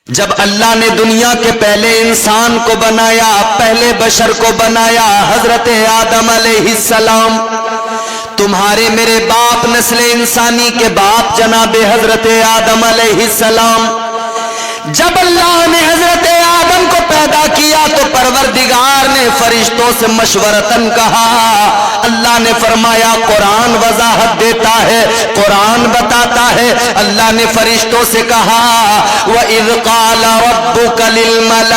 جب اللہ نے دنیا کے پہلے انسان کو بنایا، پہلے بشر کو بنایا، حضرت آدم علیہ السلام، تمہارے میرے باپ نسل انسانی کے باپ جناب حضرت آدم علیہ السلام، جب اللہ نے حضرت آدم کو پیدا کیا تو پروردگار نے فرشتوں سے مشورتاً کہا، اللہ نے فرمایا قرآن وضاحت دیتا ہے، قرآن بتاتا ہے، اللہ نے فرشتوں سے کہا وَإِذْ قَالَ رَبُّكَ لِلْمَلَائِكَةِ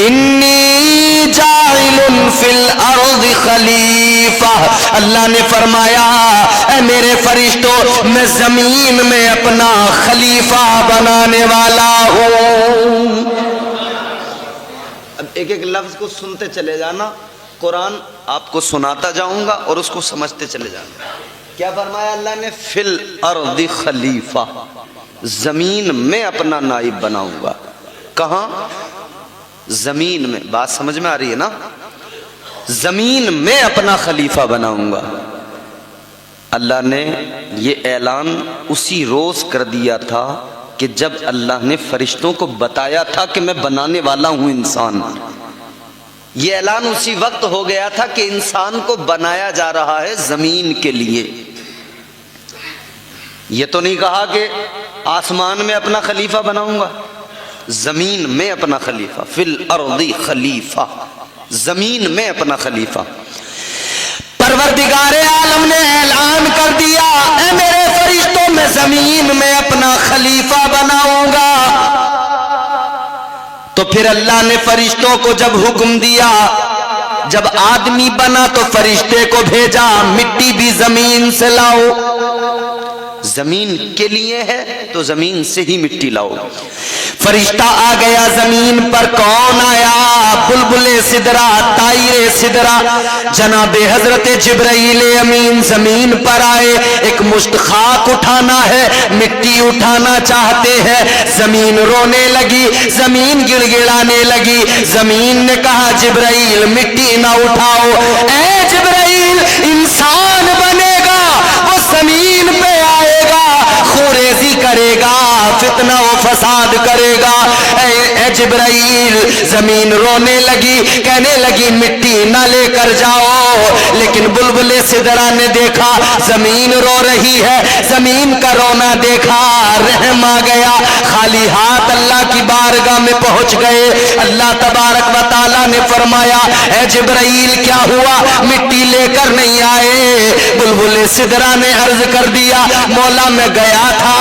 إِنِّي جَاعِلٌ فِي الْأَرْضِ خَلِيفَةً، اللہ نے فرمایا اے میرے فرشتوں میں زمین میں اپنا خلیفہ بنانے والا ہوں۔ اب ایک ایک لفظ کو سنتے چلے جانا، قرآن آپ کو سناتا جاؤں گا اور اس کو سمجھتے چلے جانا۔ کیا فرمایا اللہ نے؟ فی الارض خلیفہ، زمین میں اپنا نائب بناؤں گا۔ کہاں؟ زمین میں۔ بات سمجھ میں آ رہی ہے نا؟ زمین میں اپنا خلیفہ بناؤں گا۔ اللہ نے یہ اعلان اسی روز کر دیا تھا کہ جب اللہ نے فرشتوں کو بتایا تھا کہ میں بنانے والا ہوں انسان۔ یہ اعلان اسی وقت ہو گیا تھا کہ انسان کو بنایا جا رہا ہے زمین کے لیے۔ یہ تو نہیں کہا کہ آسمان میں اپنا خلیفہ بناؤں گا، زمین میں اپنا خلیفہ، فی الارض خلیفہ، زمین میں اپنا خلیفہ۔ پروردگار عالم نے اعلان کر دیا اے میرے فرشتوں میں زمین میں اپنا خلیفہ بناؤں گا۔ تو پھر اللہ نے فرشتوں کو جب حکم دیا، جب آدمی بنا تو فرشتے کو بھیجا مٹی بھی زمین سے لاؤ، زمین کے لیے ہے تو زمین سے ہی مٹی لاؤ۔ فرشتہ آ گیا زمین پر، کون آیا؟ بلبل سدرا، طائر سدرا، جناب حضرت جبرائیل امین زمین پر آئے۔ ایک مشت خاک اٹھانا ہے، مٹی اٹھانا چاہتے ہیں، زمین رونے لگی، زمین گڑ گڑانے لگی۔ زمین نے کہا جبرائیل مٹی نہ اٹھاؤ، اے جبرائیل انسان بنے گا، وہ زمین پہ آئے گا، خوریزی کرے گا، فتنہ و فساد کرے گا۔ اے جبرائیل، زمین رونے لگی، کہنے لگی مٹی نہ لے کر جاؤ، لیکن بلبل سدرا نے دیکھا زمین رو رہی ہے، زمین کا رونا دیکھا، رحم آ گیا، خالی ہاتھ اللہ کی بارگاہ میں پہنچ گئے۔ اللہ تبارک و تعالیٰ نے فرمایا اے جبرائیل کیا ہوا، مٹی لے کر نہیں آئے؟ بلبل سدرا نے عرض کر دیا مولا میں گیا تھا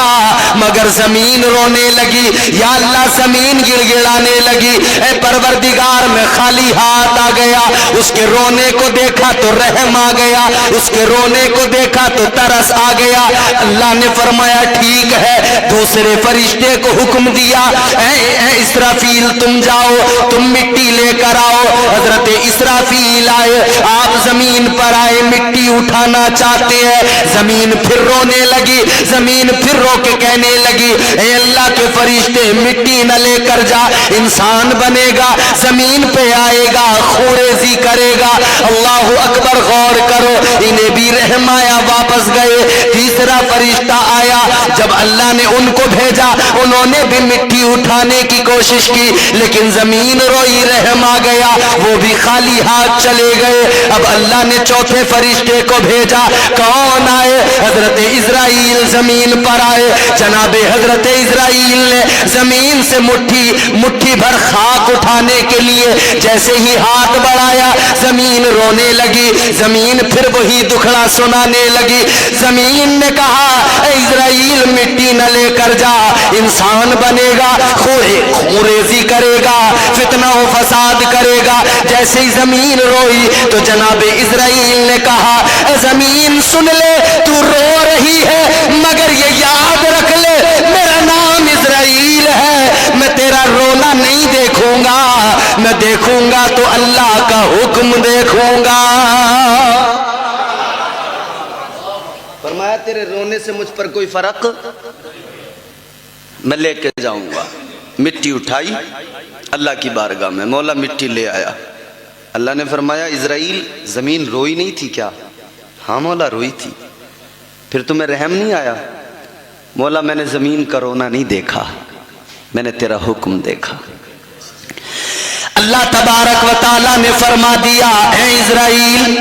مگر زمین رونے لگی، یا اللہ زمین گڑ گڑانے لگی، اے پروردگار میں خالی ہاتھ آ گیا، اس کے رونے کو دیکھا تو رحم آ گیا، اس کے رونے کو دیکھا تو ترس آ گیا۔ اللہ نے فرمایا ٹھیک ہے، دوسرے فرشتے کو حکم دیا اے اسرافیل تم جاؤ، تم مٹی لے کر آؤ۔ حضرت اسرافیل آئے، آپ زمین پر آئے، مٹی اٹھانا چاہتے ہیں، زمین پھر رونے لگی، زمین پھر رو کے کہنے لگی اے اللہ کے فرشتے مٹی نہ لے کر جا، انسان بنے گا، زمین پہ آئے گا، خوریزی کرے گا۔ اللہ اکبر، غور کرو، انہیں بھی رحم آیا، واپس گئے۔ تیسرا فرشتہ آیا، جب اللہ نے ان کو بھیجا انہوں نے بھی مٹی اٹھانے کی کوشش کی، لیکن زمین روئی، رحم آ گیا، وہ بھی خالی ہاتھ چلے گئے۔ اب اللہ نے چوتھے فرشتے کو بھیجا، کون آئے؟ حضرت اسرائیل زمین پر آئے۔ جناب حضرت اسرائیل نے زمین سے مٹھی بھر خاک اٹھانے کے لیے جیسے ہی ہاتھ بڑھایا، زمین رونے لگی، زمین پھر وہی دکھڑا سنانے لگی۔ زمین نے کہا اے اسرائیل مٹی نہ لے کر جا، انسان بنے گا، خوریزی کرے گا، فتنہ و فساد کرے گا۔ جیسے ہی زمین روئی تو جناب اسرائیل نے کہا اے زمین سن لے، تو رو رہی ہے مگر یہ یاد رکھ لے میرا نام اسرائیل ہے، میں تیرا رونا نہیں دیکھوں گا، میں دیکھوں گا تو اللہ کا حکم دیکھوں گا۔ فرمایا تیرے رونے سے مجھ پر کوئی فرق میں لے کے جاؤں گا۔ مٹی اٹھائی اللہ کی بارگاہ میں، مولا مٹی لے آیا۔ اللہ نے فرمایا اسرائیل زمین روئی نہیں تھی کیا؟ ہاں مولا روئی تھی۔ پھر تمہیں رحم نہیں آیا؟ مولا میں نے زمین کا رونا نہیں دیکھا، میں نے تیرا حکم دیکھا۔ اللہ تبارک و تعالیٰ نے فرما دیا اے اسرائیل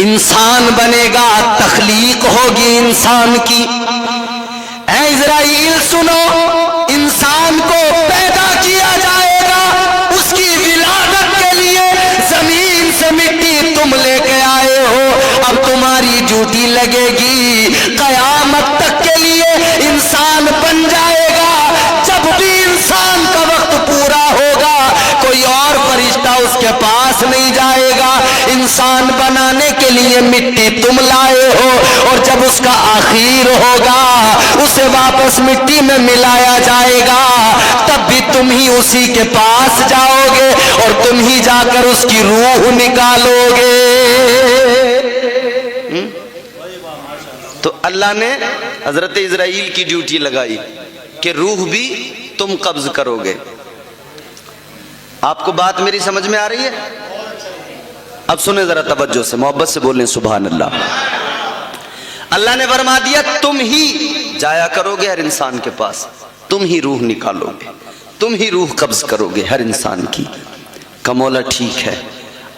انسان بنے گا، تخلیق ہوگی انسان کی۔ اے اسرائیل سنو، انسان کو پیدا کیا جائے گا، اس کی ولادت کے لیے زمین سے مٹی تم لے کے آئے ہو، اب تمہاری ڈیوٹی لگے گی، قیامت تک کے لیے انسان بن جائے گا۔ جب بھی انسان کا وقت پورا ہوگا کوئی اور فرشتہ اس کے پاس نہیں جائے گا، انسان بنانے کے لیے مٹی تم لائے ہو، اور جب اس کا آخر ہوگا اسے واپس مٹی میں ملایا جائے گا، تب بھی تم ہی اسی کے پاس جاؤ گے اور تم ہی جا کر اس کی روح نکالو گے۔ تو اللہ نے حضرت اسرائیل کی ڈیوٹی لگائی کہ روح بھی تم قبض کرو گے۔ آپ کو بات میری سمجھ میں آ رہی ہے؟ اب سنیں ذرا توجہ سے، محبت سے بولیں سبحان اللہ۔ اللہ نے فرما دیا تم ہی جایا کرو گے ہر انسان کے پاس، تم ہی روح نکالو گے، تم ہی روح قبض کرو گے ہر انسان کی۔ کمولا ٹھیک ہے۔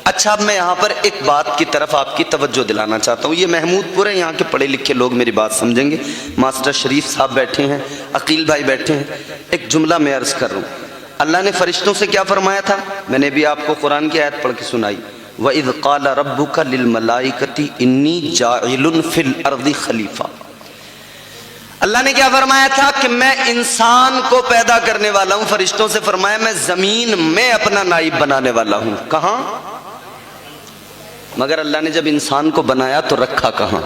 اچھا اب میں یہاں پر ایک بات کی طرف آپ کی توجہ دلانا چاہتا ہوں، یہ محمود پورے یہاں کے پڑھے لکھے لوگ میری بات سمجھیں گے، ماسٹر شریف صاحب بیٹھے ہیں، عقیل بھائی بیٹھے ہیں، ایک جملہ میں عرض کر رہا ہوں۔ اللہ نے فرشتوں سے کیا فرمایا تھا؟ میں نے بھی آپ کو قرآن کی آیت پڑھ کے سنائی، وَإِذْ قَالَ رَبُّكَ لِلْمَلَائِكَةِ إِنِّي جَاعِلٌ فِي الْأَرْضِ خلیفہ۔ اللہ نے کیا فرمایا تھا کہ میں انسان کو پیدا کرنے والا ہوں، فرشتوں سے فرمایا میں زمین میں اپنا نائب بنانے والا ہوں۔ کہاں؟ مگر اللہ نے جب انسان کو بنایا تو رکھا کہاں؟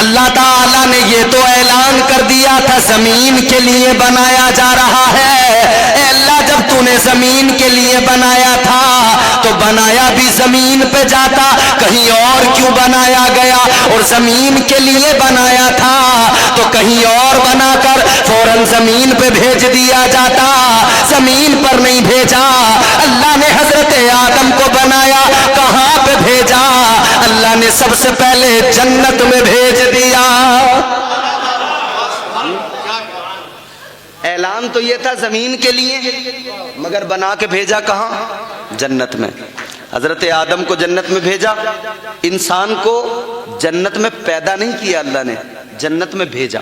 اللہ تعالیٰ نے یہ تو اعلان کر دیا تھا زمین کے لیے بنایا جا رہا ہے۔ اے اللہ جب تو نے زمین کے لیے بنایا تھا تو بنایا بھی زمین پہ جاتا، کہیں اور کیوں بنایا گیا؟ اور زمین کے لیے بنایا تھا تو کہیں اور بنا کر فوراً زمین پہ بھیج دیا جاتا، زمین پر نہیں بھیجا۔ اللہ نے حضرت آدم کو بنایا، کہاں پہ بھیجا؟ اللہ نے سب سے پہلے جنت میں بھیج دیا۔ اعلان تو یہ تھا زمین کے لیے، مگر بنا کے بھیجا کہاں؟ جنت میں۔ حضرت آدم کو جنت میں بھیجا، انسان کو جنت میں پیدا نہیں کیا اللہ نے، جنت میں بھیجا،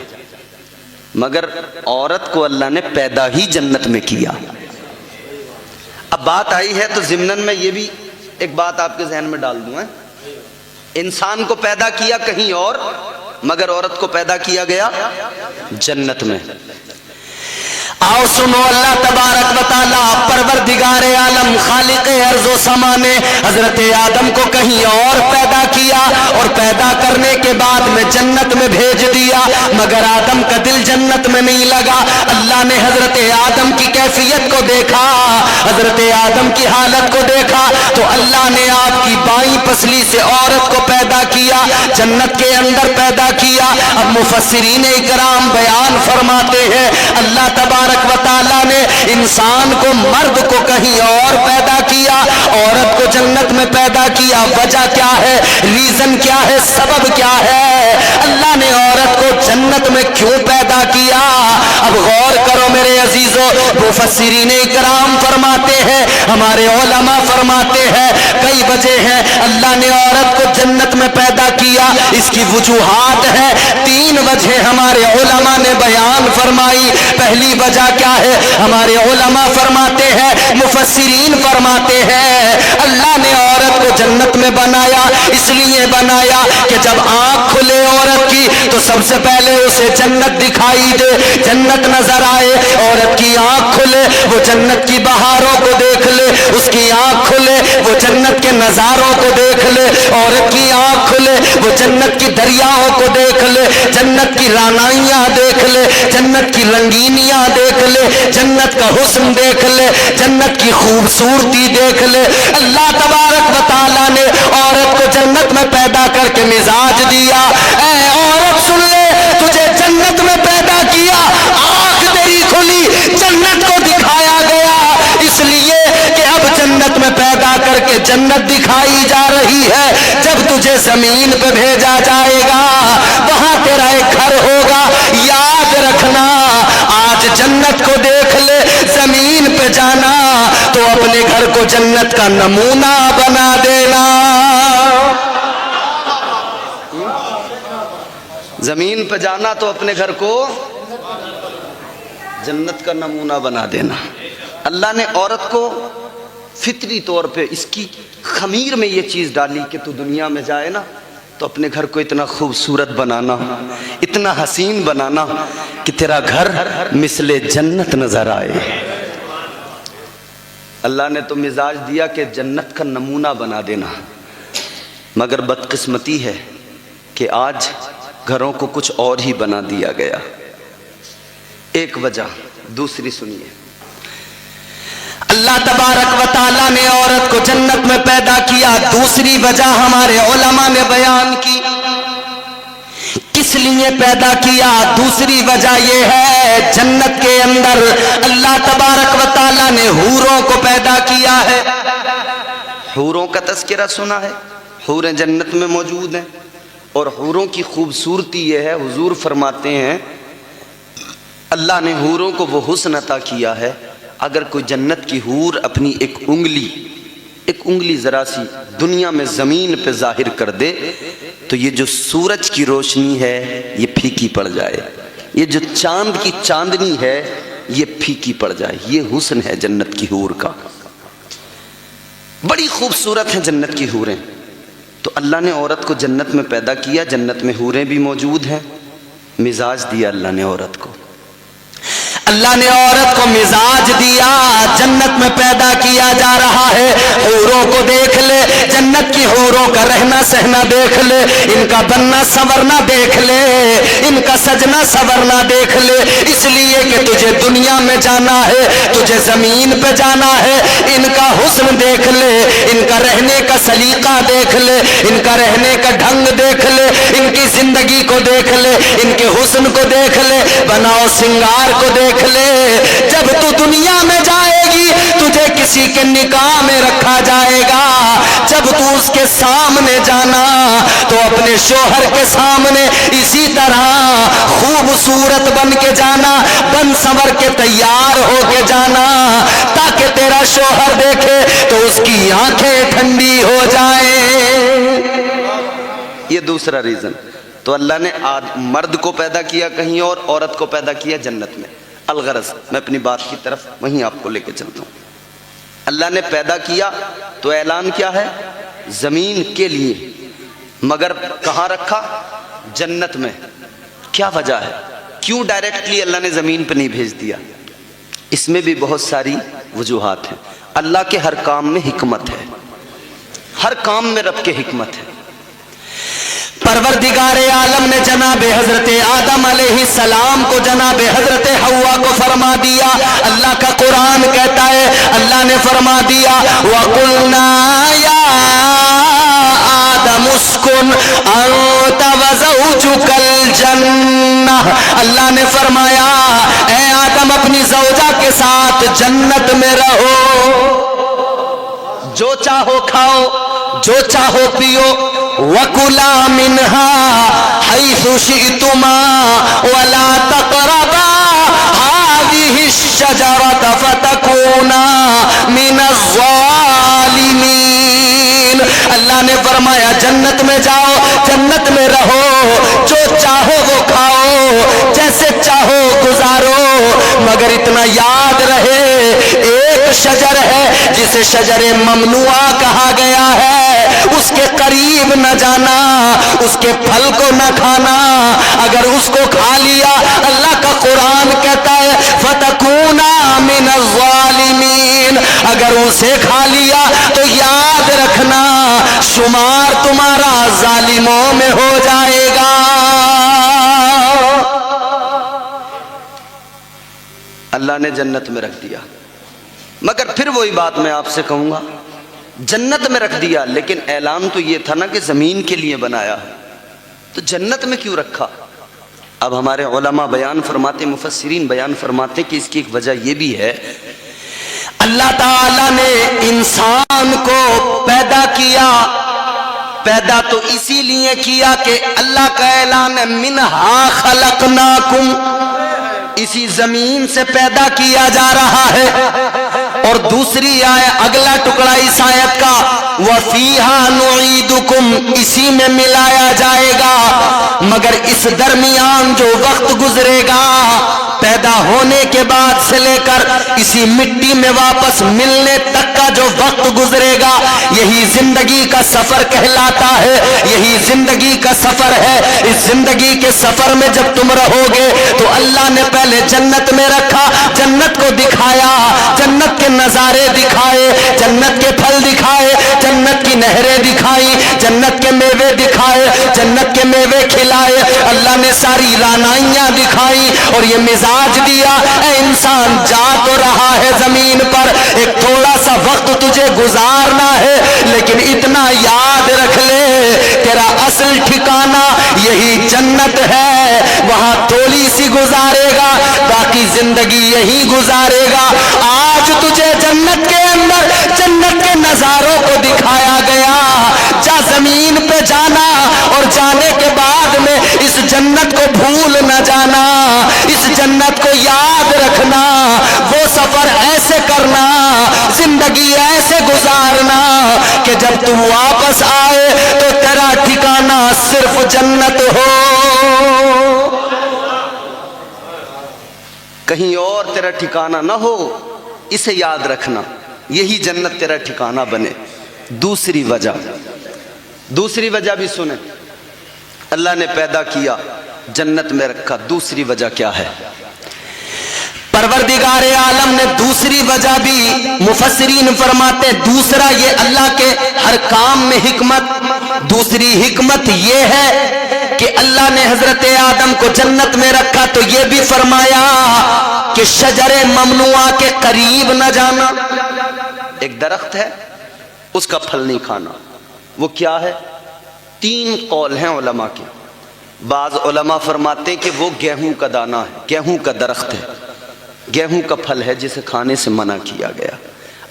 مگر عورت کو اللہ نے پیدا ہی جنت میں کیا۔ اب بات آئی ہے تو ضمناً میں یہ بھی ایک بات آپ کے ذہن میں ڈال دوں، انسان کو پیدا کیا کہیں اور، مگر عورت کو پیدا کیا گیا جنت میں۔ آؤ سنو، اللہ تبارک و تعالیٰ پروردگار عالم خالق ارض و سما نے حضرت آدم کو کہیں اور پیدا کیا، اور پیدا کرنے کے بعد میں جنت میں بھیج دیا، مگر آدم کا دل جنت میں نہیں لگا۔ اللہ نے حضرت آدم کی کیفیت کو دیکھا، حضرت آدم کی حالت کو دیکھا، تو اللہ نے آپ کی بائیں پسلی سے عورت کو پیدا کیا، جنت کے اندر پیدا کیا۔ اب مفسرین اکرام بیان فرماتے ہیں اللہ تبارک و تعالیٰ نے انسان کو، مرد کو کہیں اور پیدا کیا، عورت کو جنت میں پیدا کیا۔ وجہ کیا ہے؟ ریزن کیا ہے؟ سبب کیا ہے؟ اللہ نے عورت کو جنت میں کیوں پیدا کیا؟ اب غور کرو میرے عزیزو، مفسرین اکرام فرماتے ہیں، ہمارے علماء فرماتے ہیں کئی وجہ ہیں اللہ نے عورت کو جنت میں پیدا کیا۔ اس کی وجوہات ہیں، 3 وجہ ہمارے علماء نے بیان فرمائی۔ پہلی وجہ کیا ہے؟ ہمارے علماء فرماتے ہیں، مفسرین فرماتے ہیں اللہ نے عورت کو جنت میں بنایا، اس لیے بنایا کہ جب آنکھ کھلے عورت کی تو سب سے پہلے اسے جنت دکھائی دے، جنت نظر آئے۔ عورت کی آنکھ کھلے وہ جنت کی بہاروں کو دیکھ لے، اس کی آنکھ کھلے وہ جنت کے نظاروں کو دیکھ لے، عورت کی آنکھ کھلے وہ جنت کی دریاؤں کو دیکھ لے، جنت کی رانائیاں دیکھ لے، جنت کی رنگینیاں دیکھ لے، جنت کا حسن دیکھ لے، جنت کی خوبصورتی دیکھ لے۔ اللہ تبارک و تعالیٰ نے عورت کو جنت میں پیدا کر کے مزاج دیا، اے عورت سن لے، تجھے جنت میں پیدا کیا، آنکھ تیری کھلی، جنت کو دکھایا گیا، اس لیے کہ اب جنت میں پیدا کر کے جنت دکھائی جا رہی ہے۔ جب تجھے زمین پہ بھیجا جائے گا، وہاں تیرا ایک گھر ہوگا، اپنے گھر کو جنت کا نمونہ بنا دینا. زمین پہ جانا تو اپنے گھر کو جنت کا نمونہ بنا دینا. اللہ نے عورت کو فطری طور پہ اس کی خمیر میں یہ چیز ڈالی کہ تو دنیا میں جائے نا تو اپنے گھر کو اتنا خوبصورت بنانا، اتنا حسین بنانا کہ تیرا گھر مثل جنت نظر آئے. اللہ نے تو مزاج دیا کہ جنت کا نمونہ بنا دینا، مگر بدقسمتی ہے کہ آج گھروں کو کچھ اور ہی بنا دیا گیا. ایک وجہ، دوسری سنیے. اللہ تبارک و تعالیٰ نے عورت کو جنت میں پیدا کیا، دوسری وجہ ہمارے علماء نے بیان کی. کس لیے پیدا کیا؟ دوسری وجہ یہ ہے جنت کے اندر اللہ تبارک و تعالیٰ نے حوروں کو پیدا کیا ہے. حوروں کا تذکرہ سنا ہے، حوریں جنت میں موجود ہیں، اور حوروں کی خوبصورتی یہ ہے، حضور فرماتے ہیں اللہ نے حوروں کو وہ حسن عطا کیا ہے، اگر کوئی جنت کی حور اپنی ایک انگلی ذرا سی دنیا میں زمین پہ ظاہر کر دے تو یہ جو سورج کی روشنی ہے یہ پھیکی پڑ جائے، یہ جو چاند کی چاندنی ہے یہ پھیکی پڑ جائے. یہ حسن ہے جنت کی حور کا. بڑی خوبصورت ہیں جنت کی حوریں. تو اللہ نے عورت کو جنت میں پیدا کیا، جنت میں حوریں بھی موجود ہیں. مزاج دیا اللہ نے عورت کو، اللہ نے عورت کو مزاج دیا، جنت میں پیدا کیا جا رہا ہے. حوروں کو دیکھ لے، جنت کی حوروں کا رہنا سہنا دیکھ لے، ان کا بننا سنورنا دیکھ لے، ان کا سجنا سنورنا دیکھ لے. اس لیے کہ تجھے دنیا میں جانا ہے، تجھے زمین پہ جانا ہے. ان کا حسن دیکھ لے، ان کا رہنے کا سلیقہ دیکھ لے، ان کا رہنے کا ڈھنگ دیکھ لے، ان کی زندگی کو دیکھ لے، ان کے حسن کو دیکھ لے، بناؤ سنگار کو دیکھ لے. جب تو دنیا میں جائے گی تجھے کسی کے نکاح میں رکھا جائے گا. جب تو اس کے سامنے جانا تو اپنے شوہر کے سامنے اسی طرح خوبصورت بن کے جانا، بن سنور کے تیار ہو کے جانا، تاکہ تیرا شوہر دیکھے تو اس کی آنکھیں ٹھنڈی ہو جائیں. یہ دوسرا ریزن. تو اللہ نے مرد کو پیدا کیا کہیں اور، عورت کو پیدا کیا جنت میں. الغرض میں اپنی بات کی طرف وہیں آپ کو لے کے چلتا ہوں. اللہ نے پیدا کیا تو اعلان کیا ہے؟ زمین کے لیے، مگر کہاں رکھا؟ جنت میں. کیا وجہ ہے؟ کیوں ڈائریکٹلی اللہ نے زمین پہ نہیں بھیج دیا؟ اس میں بھی بہت ساری وجوہات ہیں. اللہ کے ہر کام میں حکمت ہے، ہر کام میں رب کے حکمت ہے. پروردگار عالم نے جناب حضرت آدم علیہ السلام کو جناب حضرت حوا کو فرما دیا. اللہ کا قرآن کہتا ہے اللہ نے فرما دیا وَقُلْنَا يَا آدَمُ اسْكُنْ أَنْتَ وَزَوْجُكَ الْجَنَّةَ. اللہ نے فرمایا اے آدم اپنی زوجہ کے ساتھ جنت میں رہو، جو چاہو کھاؤ، جو چاہو پیو. وَكُلَا مِنْهَا حَيْثُ شِئْتُمَا وَلَا تَقْرَبَا هَذِهِ الشَّجَرَةَ فَتَكُونَا مِنَ الظَّالِمِينَ. اللہ نے فرمایا جنت میں جاؤ، جنت میں رہو، جو چاہو وہ کھاؤ، جیسے چاہو گزارو، مگر اتنا یاد رہے ایک شجر ہے جسے شجر ممنوعہ کہا گیا ہے، اس کے قریب نہ جانا، اس کے پھل کو نہ کھانا. اگر اس کو کھا لیا اللہ کا قرآن کہتا ہے فَتَكُونَا مِنَ الظَّالِمِينَ. اگر اسے کھا لیا تو یاد رکھنا شمار تمہارا ظالموں میں ہو جائے گا. اللہ نے جنت میں رکھ دیا، مگر پھر وہی بات میں آپ سے کہوں گا، جنت میں رکھ دیا لیکن اعلان تو یہ تھا نا کہ زمین کے لیے بنایا ہے، تو جنت میں کیوں رکھا؟ اب ہمارے علماء بیان فرماتے، مفسرین بیان فرماتے کہ اس کی ایک وجہ یہ بھی ہے اللہ تعالیٰ نے انسان کو پیدا کیا، پیدا تو اسی لیے کیا کہ اللہ کا اعلان ہے منہا خلقناکم، اسی زمین سے پیدا کیا جا رہا ہے. اور دوسری آیت اگلا ٹکڑا اس آیت کا وَفِيهَا نُعِيدُكُمْ اسی میں ملایا جائے گا، مگر اس درمیان جو وقت گزرے گا پیدا ہونے کے بعد سے لے کر اسی مٹی میں واپس ملنے تک کا جو وقت گزرے گا یہی زندگی کا سفر کہلاتا ہے، یہی زندگی کا سفر ہے۔ اس زندگی کے سفر میں جب تم رہو گے تو اللہ نے پہلے جنت میں رکھا، جنت کو دکھایا، جنت کے نظارے دکھائے، جنت کے پھل دکھائے، جنت کی نہریں دکھائی، جنت کے میوے دکھائے، جنت کے میوے کھلائے، اللہ نے ساری رعنائیاں دکھائی اور یہ مزاج دیا اے انسان جا تو رہا ہے زمین پر، ایک تھوڑا سا وقت تجھے گزارنا ہے لیکن اتنا یاد رکھ لے تیرا اصل ٹھکانہ یہی جنت ہے، وہاں تھوڑی سی گزارے گا باقی زندگی یہی گزارے گا۔ آج تجھے جنت کے اندر جنت کے نظاروں کو دکھایا گیا، جا زمین پہ جانا اور جانے کے بعد میں اس جنت کو بھول نہ جانا، اس جنت کو یاد رکھنا، وہ سفر ایسے کرنا، زندگی ایسے گزارنا کہ جب تم واپس آئے تو تیرا ٹھکانہ صرف جنت ہو، کہیں اور تیرا ٹھکانہ نہ ہو، اسے یاد رکھنا، یہی جنت تیرا ٹھکانہ بنے۔ دوسری وجہ بھی سنیں، اللہ نے پیدا کیا جنت میں رکھا، دوسری وجہ کیا ہے؟ پروردگار عالم نے دوسری وجہ بھی مفسرین فرماتے ہیں دوسرا یہ اللہ کے ہر کام میں حکمت، دوسری حکمت یہ ہے کہ اللہ نے حضرت آدم کو جنت میں رکھا تو یہ بھی فرمایا کہ شجر ممنوعہ کے قریب نہ جانا۔ ایک درخت ہے اس کا پھل نہیں کھانا، وہ کیا ہے؟ 3 قول ہیں علماء کے۔ بعض علماء فرماتے ہیں کہ وہ گیہوں کا دانہ ہے، گیہوں کا درخت ہے، گیہوں کا پھل ہے جسے کھانے سے منع کیا گیا۔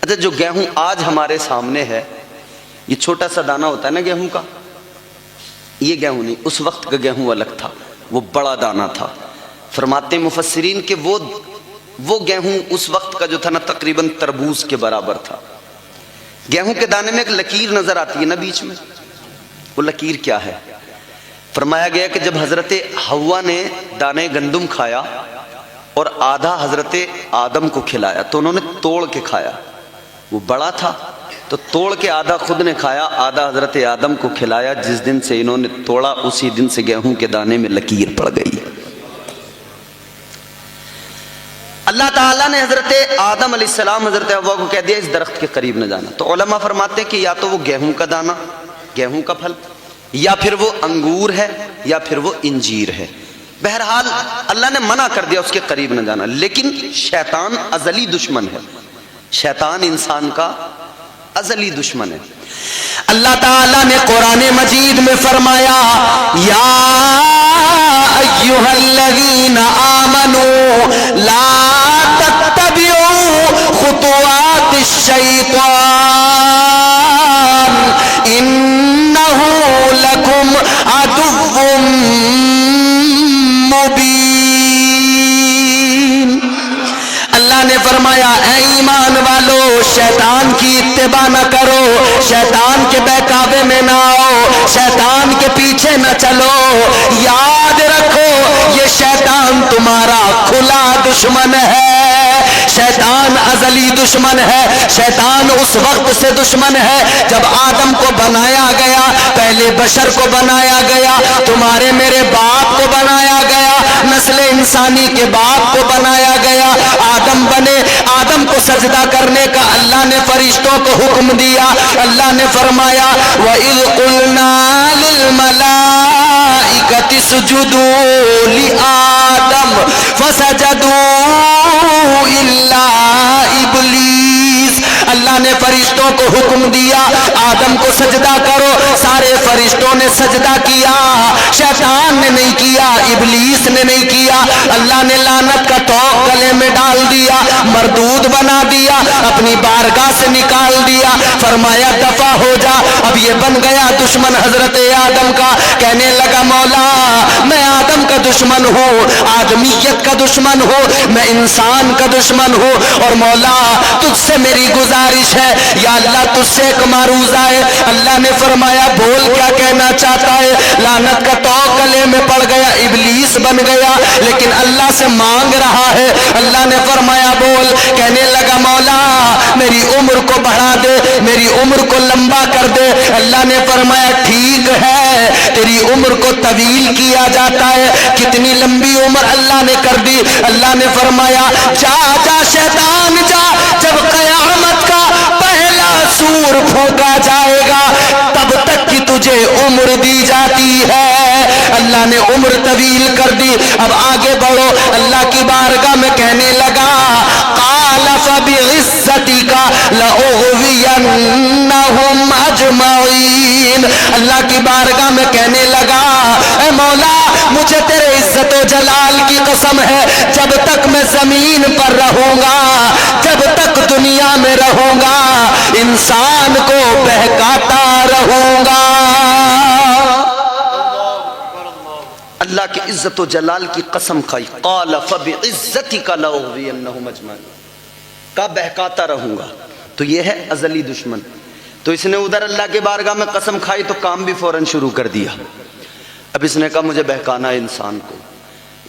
اچھا جو گیہوں آج ہمارے سامنے ہے یہ چھوٹا سا دانہ ہوتا ہے نا گیہوں کا، یہ گیہوں نہیں، اس وقت کا گیہوں الگ تھا، وہ بڑا دانہ تھا۔ فرماتے ہیں مفسرین کہ وہ گیہوں اس وقت کا جو تھا نا تقریباً تربوز کے برابر تھا۔ گیہوں کے دانے میں ایک لکیر نظر آتی ہے نا بیچ میں، وہ لکیر کیا ہے؟ فرمایا گیا کہ جب حضرت حوا نے دانے گندم کھایا اور آدھا حضرت آدم کو کھلایا تو انہوں نے توڑ کے کھایا، وہ بڑا تھا تو توڑ کے آدھا خود نے کھایا، آدھا حضرت آدم کو کھلایا۔ جس دن سے انہوں نے توڑا اسی دن سے گیہوں کے دانے میں لکیر پڑ گئی۔ اللہ تعالیٰ نے حضرت آدم علیہ السلام حضرت حوا کو کہہ دیا اس درخت کے قریب نہ جانا، تو علماء فرماتے ہیں کہ یا تو وہ گیہوں کا دانہ، گیہوں کا پھل، یا پھر وہ انگور ہے، یا پھر وہ انجیر ہے۔ بہرحال اللہ نے منع کر دیا اس کے قریب نہ جانا، لیکن شیطان ازلی دشمن ہے، شیطان انسان کا ازلی دشمن ہے۔ اللہ تعالیٰ نے قرآن مجید میں فرمایا یا ایھا الذین آمنوا لا تتبعوا خطوات الشیطان انہ لکم عدو مبین۔ اللہ نے فرمایا اے ایمان والو شیطان کی اتباع نہ کرو، شیطان کے بہکاوے میں نہ آؤ، شیطان کے پیچھے نہ چلو، یاد رکھو یہ شیطان تمہارا کھلا دشمن ہے، شیطان ازلی دشمن ہے، شیطان اس وقت سے دشمن ہے جب آدم کو بنایا گیا، پہلے بشر کو بنایا گیا، تمہارے میرے باپ کو بنایا گیا، نسل انسانی کے باپ کو بنایا گیا، آدم بنے، آدم کو سجدہ کرنے کا اللہ نے فرشتوں کو حکم دیا۔ اللہ نے فرمایا وَإِذْ قُلْنَا لِلْمَلَائِكَةِ اسْجُدُوا لِآدَمَ فَسَجَدُوا إِلَّا إِبْلِيسَ، اللہ نے فرشتوں کو حکم دیا آدم کو سجدہ کرو، سارے فرشتوں نے سجدہ کیا، شیطان نے نہیں کیا، ابلیس نے نہیں کیا۔ اللہ نے لعنت کا توق گلے میں ڈال دیا، مردود بنا دیا، اپنی بارگاہ سے نکال دیا، فرمایا دفع ہو جا۔ اب یہ بن گیا دشمن حضرت آدم کا، کہنے لگا مولا میں آدم کا دشمن ہوں، آدمیت کا دشمن ہوں، میں انسان کا دشمن ہوں، اور مولا تجھ سے میری گزارش ہے یا اللہ تجھ سے ایک معروضہ ہے۔ اللہ نے فرمایا بول کیا کہنا چاہتا ہے؟ لعنت کا تو گلے میں پڑ گیا، ابلیس بن گیا، لیکن اللہ سے مانگ رہا ہے۔ اللہ نے فرمایا بول، کہنے لگا مولا میری عمر کو بڑھا دے، میری عمر کو لمبا کر دے۔ اللہ نے فرمایا ٹھیک ہے، تیری عمر کو طویل کیا جاتا ہے۔ کتنی لمبی عمر اللہ نے کر دی؟ اللہ نے فرمایا جا جا شیطان جا، جب قیامت کا پہلا سور پھونکا جائے گا تب تک کی تجھے عمر دی جاتی ہے۔ اللہ نے عمر طویل کر دی۔ اب آگے بڑھو، اللہ کی بارگاہ میں کہنے لگا قال فبعزتک لأغوینہم اجمعین۔ اللہ کی بارگاہ میں کہنے لگا اے مولا مجھے تیرے عزت و جلال کی قسم ہے، جب تک میں زمین پر رہوں گا، جب تک دنیا میں رہوں گا، انسان کو بہکاتا رہوں گا۔ اللہ کی عزت و جلال کی قسم کھائی، قال فبعزتک لأغوینہم اجمعین، کا بہکاتا رہوں گا۔ تو یہ ہے ازلی دشمن۔ تو اس نے ادھر اللہ کے بارگاہ میں قسم کھائی تو کام بھی فوراً شروع کر دیا۔ اب اس نے کہا مجھے بہکانا ہے انسان کو۔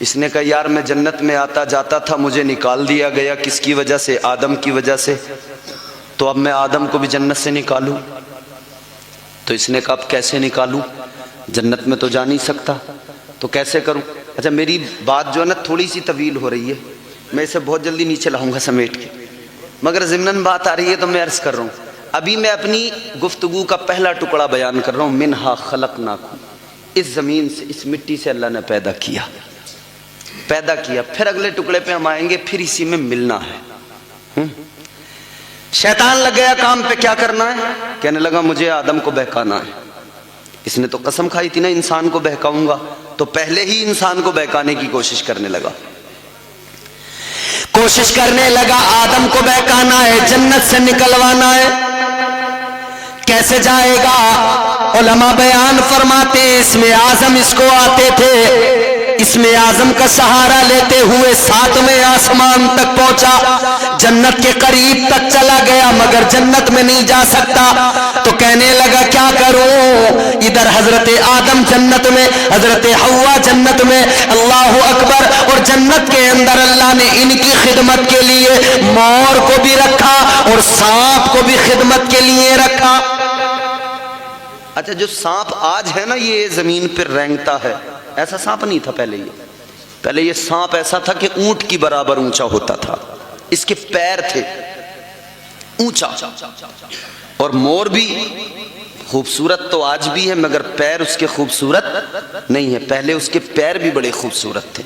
اس نے کہا یار میں جنت میں آتا جاتا تھا، مجھے نکال دیا گیا، کس کی وجہ سے؟ آدم کی وجہ سے، تو اب میں آدم کو بھی جنت سے نکالوں۔ تو اس نے کہا اب کیسے نکالوں؟ جنت میں تو جا نہیں سکتا، تو کیسے کروں؟ اچھا میری بات جو ہے نا تھوڑی سی طویل ہو رہی ہے، میں اسے بہت جلدی نیچے لاؤں گا سمیٹ کے، مگر ضمناً بات آ رہی ہے تو میں عرض کر رہا ہوں۔ ابھی میں اپنی گفتگو کا پہلا ٹکڑا بیان کر رہا ہوں، منہا خلقناکم، اس زمین سے، اس مٹی سے اللہ نے پیدا کیا۔ پھر اگلے ٹکڑے پہ ہم آئیں گے، پھر اسی میں ملنا ہے۔ شیطان لگ گیا کام پہ، کیا کرنا ہے؟ کہنے لگا مجھے آدم کو بہکانا ہے۔ اس نے تو قسم کھائی تھی نا انسان کو بہکاؤں گا، تو پہلے ہی انسان کو بہکانے کی کوشش کرنے لگا، آدم کو بہکانا ہے، جنت سے نکلوانا ہے۔ کیسے جائے گا؟ علماء بیان فرماتے اسم اعظم اس کو آتے تھے، اسم اعظم کا سہارا لیتے ہوئے 7ویں آسمان تک پہنچا، جنت کے قریب تک چلا گیا مگر جنت میں نہیں جا سکتا۔ تو کہنے لگا کیا کروں؟ ادھر حضرت آدم جنت میں، حضرت حوا جنت میں، اللہ اکبر، اور جنت کے اندر اللہ نے ان کی خدمت کے لیے مور کو بھی رکھا اور سانپ کو بھی خدمت کے لیے رکھا۔ اچھا جو سانپ آج ہے نا یہ زمین پر رینگتا ہے، ایسا سانپ نہیں تھا پہلے یہ سانپ ایسا تھا کہ اونٹ کی برابر اونچا ہوتا تھا، اس کے پیر تھے اونچا، اور مور بھی خوبصورت تو آج بھی ہے مگر پیر اس کے خوبصورت نہیں ہے، پہلے اس کے پیر بھی بڑے خوبصورت تھے۔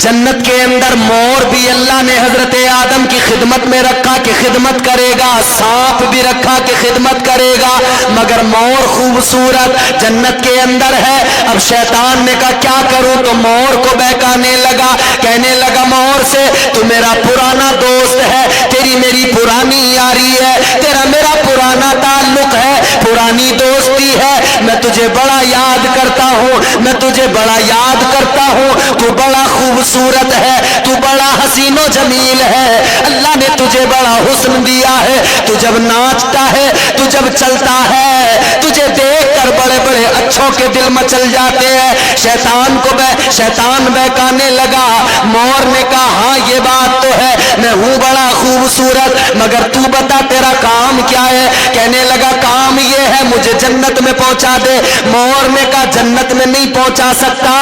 جنت کے اندر مور بھی اللہ نے حضرت آدم کی خدمت میں رکھا کہ خدمت کرے گا، سانپ بھی رکھا کہ خدمت کرے گا، مگر مور خوبصورت جنت کے اندر ہے۔ اب شیطان نے کہا کیا کروں؟ تو مور کو بہکانے لگا، کہنے لگا مور سے تو میرا پرانا دوست ہے، تیری میری پرانی یاری ہے، تیرا میرا پرانا تعلق ہے، پرانی دوستی ہے، میں تجھے بڑا یاد کرتا ہوں، میں تجھے بڑا یاد کرتا ہوں، تو بڑا خوبصورت ہے، تو بڑا حسین و جمیل ہے، اللہ نے تجھے بڑا حسن دیا ہے، تو جب ناچتا ہے، تو جب چلتا ہے، تجھے دیکھ کر بڑے بڑے اچھوں کے دل مچل جاتے ہیں۔ شیطان بہکانے لگا، مور نے کہا ہاں یہ بات تو ہے، میں ہوں بڑا خوبصورت، مگر تو بتا تیرا کام کیا ہے؟ کہنے لگا کام یہ ہے مجھے جنت میں پہنچا دے۔ مور نے کہا جنت میں نہیں پہنچا سکتا،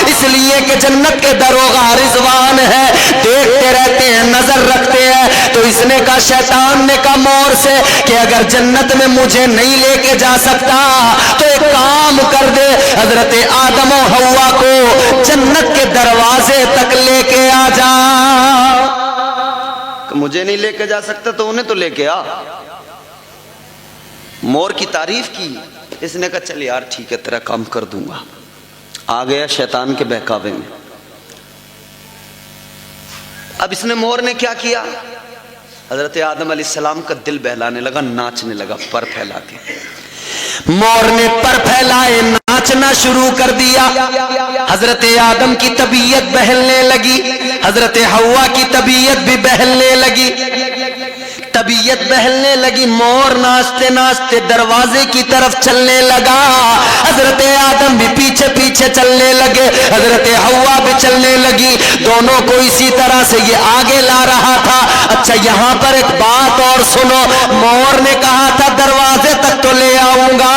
اس لیے کہ جنت کے دروغہ رضوان ہے، دیکھتے رہتے ہیں، نظر رکھتے ہیں۔ تو اس نے کہا، شیطان نے کہا مور سے کہ اگر جنت میں مجھے نہیں لے کے جا سکتا تو ایک کام کر دے، حضرت آدم و حوا کو جنت کے دروازے تک لے کے آ جا۔ مجھے نہیں لے کے جا سکتا تو انہیں تو لے کے آ۔ مور کی تعریف کی، اس نے کہا چل یار ٹھیک ہے تیرا کام کر دوں گا۔ آ گیا شیطان کے بہکاوے میں۔ اب اس نے مور نے کیا کیا؟ حضرت آدم علیہ السلام کا دل بہلانے لگا، ناچنے لگا پر پھیلا کے۔ مور نے پر پھیلائے، ناچنے بلانا شروع کر دیا. حضرت آدم کی طبیعت بہلنے لگی, حضرت حوا کی طبیعت بھی بہلنے لگی. طبیعت بہلنے لگی, مور ناچتے ناچتے دروازے کی طرف چلنے لگا. حضرت آدم بھی پیچھے پیچھے چلنے لگے, حضرت حوا بھی چلنے لگی. دونوں کو اسی طرح سے یہ آگے لا رہا تھا. اچھا یہاں پر ایک بات اور سنو, مور نے کہا تھا دروازے تک تو لے آؤں گا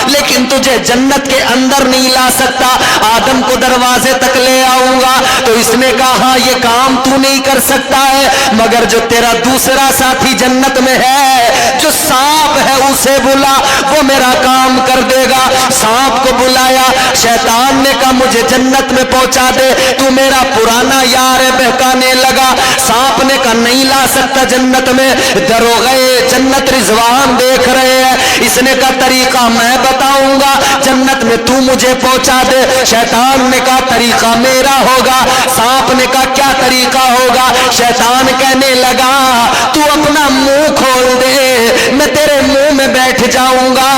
لیکن تجھے جنت کے اندر نہیں لا سکتا, آدم کو دروازے تک لے آؤں گا. تو اس نے کہا یہ کام تو نہیں کر سکتا ہے, مگر جو تیرا دوسرا ساتھی جنت میں ہے, جو سانپ ہے اسے بلا, وہ میرا کام کر دے گا. سانپ کو بلایا, شیطان نے کہا مجھے جنت میں پہنچا دے, تو میرا پرانا یار ہے. بہکانے لگا. سانپ نے کہا نہیں لا سکتا جنت میں. دروغے جنت رضوان دیکھ رہے ہیں. اس نے کہا طریقہ میں بتاؤں گا, جنت میں تو مجھے پہنچا دے. شیطان نے کہا طریقہ میرا ہوگا. سانپ نے کہا کیا طریقہ ہوگا؟ شیطان کہنے لگا تو اپنا منہ کھول دے, میں تیرے منہ میں بیٹھ جاؤں گا.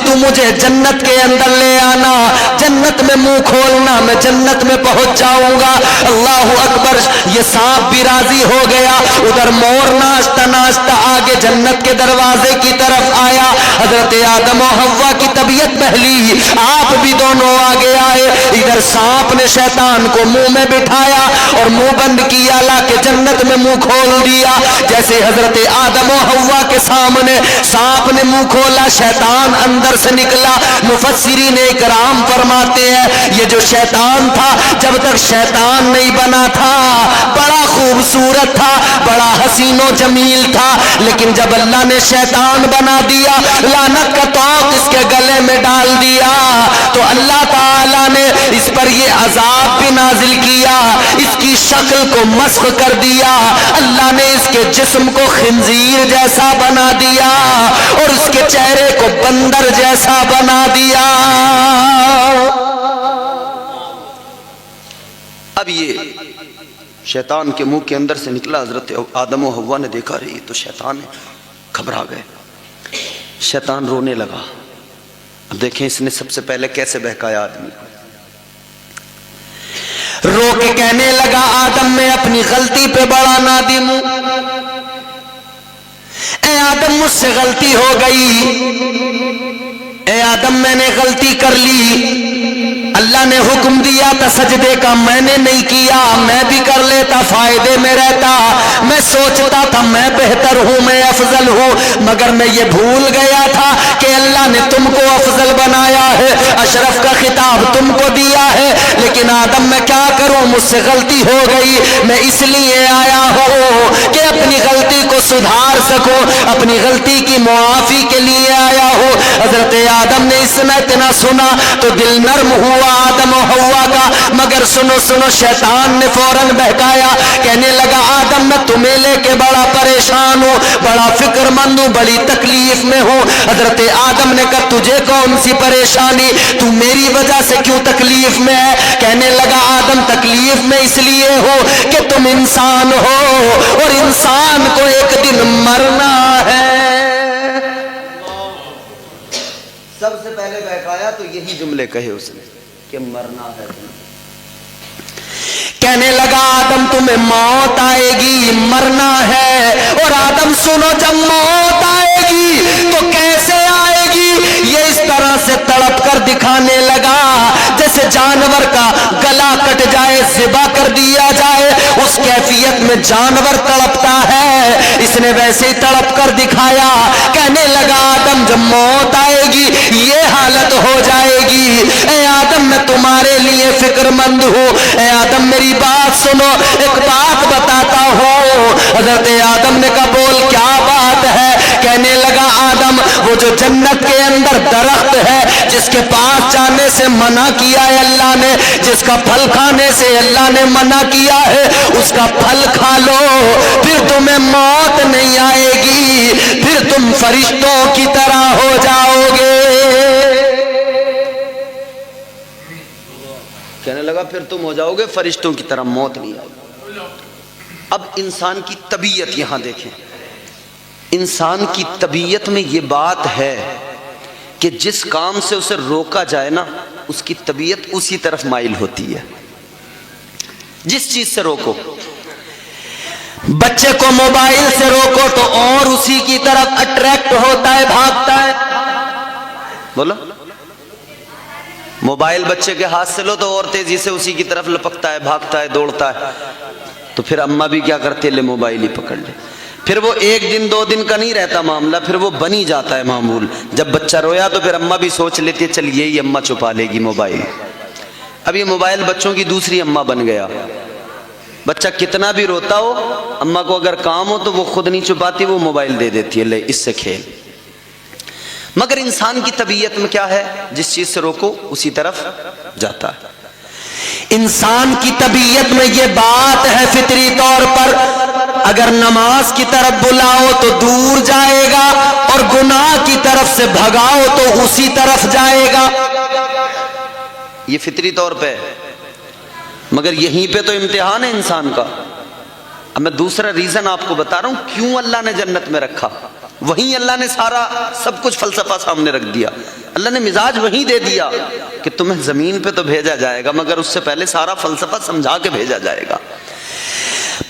تو مجھے جنت کے اندر لے آنا, جنت میں منہ کھولنا, میں جنت میں پہنچ جاؤں گا. اللہ اکبر. یہ سانپ بھی راضی ہو گیا. ادھر مور ناچتا ناچتا آگے جنت کے دروازے کی طرف آیا. حضرت آدم و حوا کی طبیعت بہلی, آپ بھی دونوں آگے آئے. ادھر سانپ نے شیطان کو منہ میں بٹھایا اور منہ بند کیا, لا کے جنت میں منہ کھول دیا. جیسے حضرت آدم و حوا کے سامنے سانپ نے منہ کھولا, شیطان اندر سے نکلا. مفسرین اکرام فرماتے ہیں یہ جو شیطان تھا, جب تک شیطان نہیں بنا تھا بڑا خوبصورت تھا, بڑا حسین و جمیل تھا, لیکن جب اللہ نے شیطان بنا دیا, لعنت کا طوق اس کے گلے میں ڈال دیا, تو اللہ تعالیٰ نے اس پر یہ عذاب بھی نازل کیا, اس کی شکل کو مسخ کر دیا. اللہ نے اس کے جسم کو خنزیر جیسا بنا دیا اور اس کے چہرے کو بندر جیسا بنا دیا. اب یہ شیطان کے منہ کے اندر سے نکلا. حضرت آدم و حوا نے دیکھا رہی تو شیطان گھبرا گئے, شیطان رونے لگا. اب دیکھیں اس نے سب سے پہلے کیسے بہکایا آدمی کو. رو کے کہنے لگا آدم میں اپنی غلطی پہ بڑا نادم ہوں, اے آدم مجھ سے غلطی ہو گئی, اے آدم میں نے غلطی کر لی. اللہ نے حکم دیا تھا سجدے کا, میں نے نہیں کیا. میں بھی کر لیتا فائدے میں رہتا, میں سوچتا تھا میں بہتر ہوں, میں افضل ہوں, مگر میں یہ بھول گیا تھا کہ اللہ نے تم کو افضل بنایا ہے, اشرف کا خطاب تم کو دیا ہے. لیکن آدم میں کیا کروں, مجھ سے غلطی ہو گئی. میں اس لیے آیا ہوں کہ اپنی غلطی کو سدھار سکوں, اپنی غلطی کی معافی کے لیے آیا ہوں. حضرت آدم نے اس میں اتنا سنا تو دل نرم ہوا آدم و حوا کا, مگر سنو شیطان نے فوراً بہکایا. کہنے لگا آدم میں تمہیں لے کے بڑا پریشان ہوں, بڑا فکر مند ہوں, بڑی تکلیف میں ہوں. حضرت آدم نے کہا تجھے کون سی پریشانی, تو میری وجہ سے کیوں تکلیف میں ہے؟ کہنے لگا آدم تکلیف میں اس لیے ہو کہ تم انسان ہو اور انسان کو ایک دن مرنا ہے. سب سے پہلے بہکایا تو یہی جملے کہے اس نے کہ مرنا ہے. کہنے لگا آدم تمہیں موت آئے گی, مرنا ہے. اور آدم سنو, جب موت آئے گی تو کیسے آئے گی, یہ اس طرح سے تڑپ کر دکھانے لگا جیسے جانور کا گلا کٹ جائے, ذبح کر دیا جائے, اس کیفیت میں جانور تڑپتا ہے, اس نے ویسے ہی تڑپ کر دکھایا. کہنے لگا آدم جب موت آئے گی یہ حالت ہو جائے گی. اے آدم میں تمہارے لیے فکر مند ہوں, اے آدم میری بات سنو, ایک بات بتاتا ہوں. حضرت آدم نے کہا بول کیا بات ہے؟ کہنے لگا آدم وہ جو جنت کے اندر درخت ہے جس کے پاس جانے سے منع کیا ہے اللہ نے, جس کا پھل کھانے سے اللہ نے منع کیا ہے, اس کا پھل کھا لو, پھر تمہیں موت نہیں آئے گی, پھر تم فرشتوں کی طرح ہو جاؤ گے. کہنے لگا پھر تم ہو جاؤ گے فرشتوں کی طرح, موت نہیں آئے گی. اب انسان کی طبیعت یہاں دیکھیں, انسان کی طبیعت میں یہ بات ہے کہ جس کام سے اسے روکا جائے نا اس کی طبیعت اسی طرف مائل ہوتی ہے. جس چیز سے روکو، بچے کو موبائل سے روکو تو اور اسی کی طرف اٹریکٹ ہوتا ہے، بھاگتا ہے. بولو، موبائل بچے کے ہاتھ سے لو تو اور تیزی سے اسی کی طرف لپکتا ہے، بھاگتا ہے، دوڑتا ہے. تو پھر اماں بھی کیا کرتے، لے موبائل ہی پکڑ لے. پھر وہ 1 دن 2 دن کا نہیں رہتا معاملہ، پھر وہ بنی جاتا ہے معمول. جب بچہ رویا تو پھر اماں بھی سوچ لیتی ہے چل یہی اماں چھپا لے گی موبائل. اب یہ موبائل بچوں کی دوسری اماں بن گیا. بچہ کتنا بھی روتا ہو، اماں کو اگر کام ہو تو وہ خود نہیں چھپاتی، وہ موبائل دے دیتی ہے، لے اس سے کھیل. مگر انسان کی طبیعت میں کیا ہے، جس چیز سے روکو اسی طرف جاتا ہے. انسان کی طبیعت میں یہ بات ہے فطری طور پر، اگر نماز کی طرف بلاؤ تو دور جائے گا اور گناہ کی طرف سے بھگاؤ تو اسی طرف جائے گا. یہ فطری طور پہ ہے. مگر یہیں پہ تو امتحان ہے انسان کا. اب میں دوسرا ریزن آپ کو بتا رہا ہوں کیوں اللہ نے جنت میں رکھا. وہیں اللہ نے سارا سب کچھ فلسفہ سامنے رکھ دیا. اللہ نے مزاج وہیں دے دیا کہ تمہیں زمین پہ تو بھیجا جائے گا مگر اس سے پہلے سارا فلسفہ سمجھا کے بھیجا جائے گا.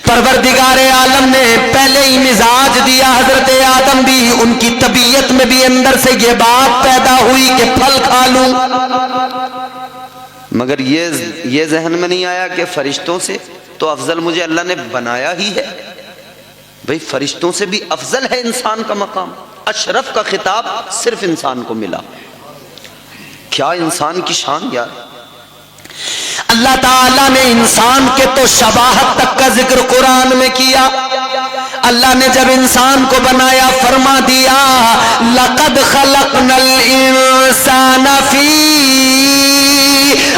پروردگار عالم نے پہلے ہی مزاج دیا. حضرت آدم بھی، ان کی طبیعت میں بھی اندر سے یہ بات پیدا ہوئی کہ پھل کھا لوں. مگر یہ ذہن میں نہیں آیا کہ فرشتوں سے تو افضل مجھے اللہ نے بنایا ہی ہے. بھئی فرشتوں سے بھی افضل ہے انسان کا مقام. اشرف کا خطاب صرف انسان کو ملا. کیا انسان کی شان یار. اللہ تعالیٰ نے انسان کے تو شباہت تک کا ذکر قرآن میں کیا. اللہ نے جب انسان کو بنایا فرما دیا لَقَدْ خَلَقْنَا الْإِنسَانَ فِي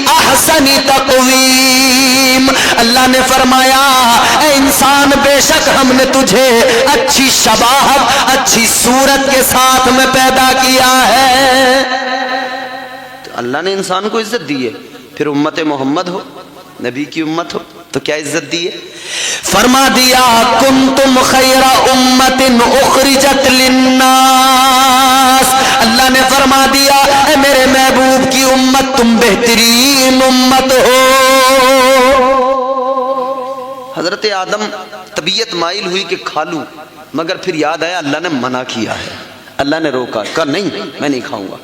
أَحْسَنِ تَقْوِيمٍ. اللہ نے فرمایا اے انسان بے شک ہم نے تجھے اچھی شباہت، اچھی صورت کے ساتھ میں پیدا کیا ہے. تو اللہ نے انسان کو عزت دی ہے. پھر امت محمد ہو، نبی کی امت ہو تو کیا عزت دی ہے. فرما دیا کنتم خیر امت اخرجت للناس. اللہ نے فرما دیا اے میرے محبوب کی امت تم بہترین امت ہو. حضرت آدم طبیعت مائل ہوئی کہ کھا لوں، مگر پھر یاد آیا اللہ نے منع کیا ہے. اللہ نے روکا، کہا نہیں میں نہیں کھاؤں گا.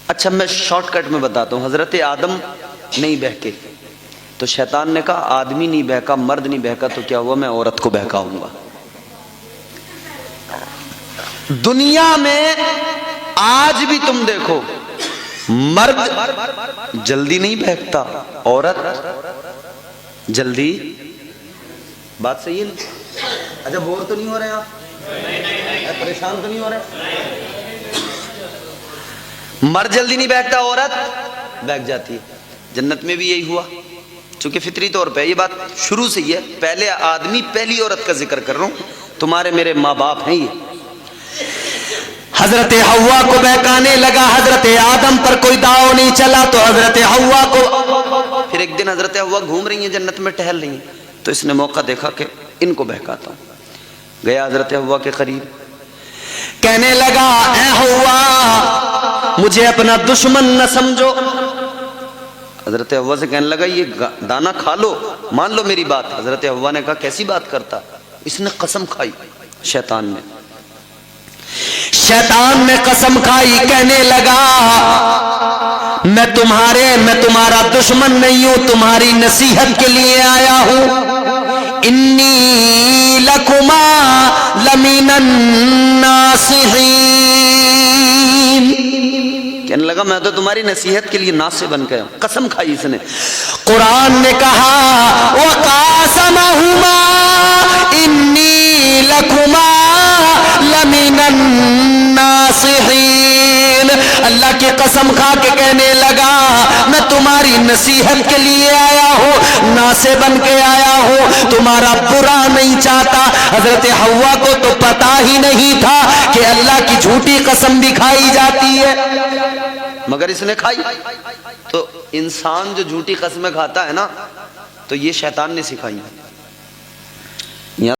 اچھا میں شارٹ کٹ میں بتاتا ہوں. حضرت آدم نہیں بہکے تو شیطان نے کہا آدمی نہیں بہکا، مرد نہیں بہکا تو کیا ہوا، میں عورت کو بہکاؤں گا. دنیا میں آج بھی تم دیکھو مرد جلدی نہیں بہکتا، عورت جلدی. بات صحیح ہے نا؟ اچھا بور تو نہیں ہو رہے آپ؟ پریشان تو نہیں ہو رہے؟ مرد جلدی نہیں بہکتا، عورت بہک جاتی ہے. جنت میں بھی یہی ہوا. چونکہ فطری طور پہ یہ بات شروع سے ہی ہے، پہلے آدمی پہلی عورت کا ذکر کر رہا ہوں. تمہارے میرے ماں باپ ہیں یہ. حضرت حوا کو بہکانے لگا. حضرت آدم پر کوئی داؤ نہیں چلا تو حضرت حوا کو. پھر ایک دن حضرت حوا گھوم رہی ہیں جنت میں، ٹہل رہی ہیں تو اس نے موقع دیکھا کہ ان کو بہکاتا ہوں. گیا حضرت حوا کے قریب، کہنے لگا اے حوا مجھے اپنا دشمن نہ سمجھو. حضرت حوا سے کہنے لگا یہ دانا کھا لو، مان لو میری بات. حضرت حوا نے کہا کیسی بات کرتا. اس نے قسم کھائی. شیطان نے قسم کھائی، کہنے لگا میں تمہارا دشمن نہیں ہوں، تمہاری نصیحت کے لیے آیا ہوں. انی لکما لمن الناصحین. کہنے لگا میں تو تمہاری نصیحت کے لیے ناصح بن گیا ہوں. قسم کھائی اس نے. قرآن نے کہا وَقَاسَمَهُمَا إِنِّي لَكُمَا لَمِنَ النَّاصِحِينَ. اللہ کی قسم کھا کے کہنے لگا میں تمہاری نصیحت کے لیے آیا ہوں، ناصح بن کے آیا ہوں، تمہارا برا نہیں چاہتا. حضرت حوا کو تو پتا ہی نہیں تھا کہ اللہ کی جھوٹی قسم بھی کھائی جاتی ہے، مگر اس نے کھائی. تو انسان جو جھوٹی قسمیں کھاتا ہے نا تو یہ شیطان نے سکھائی.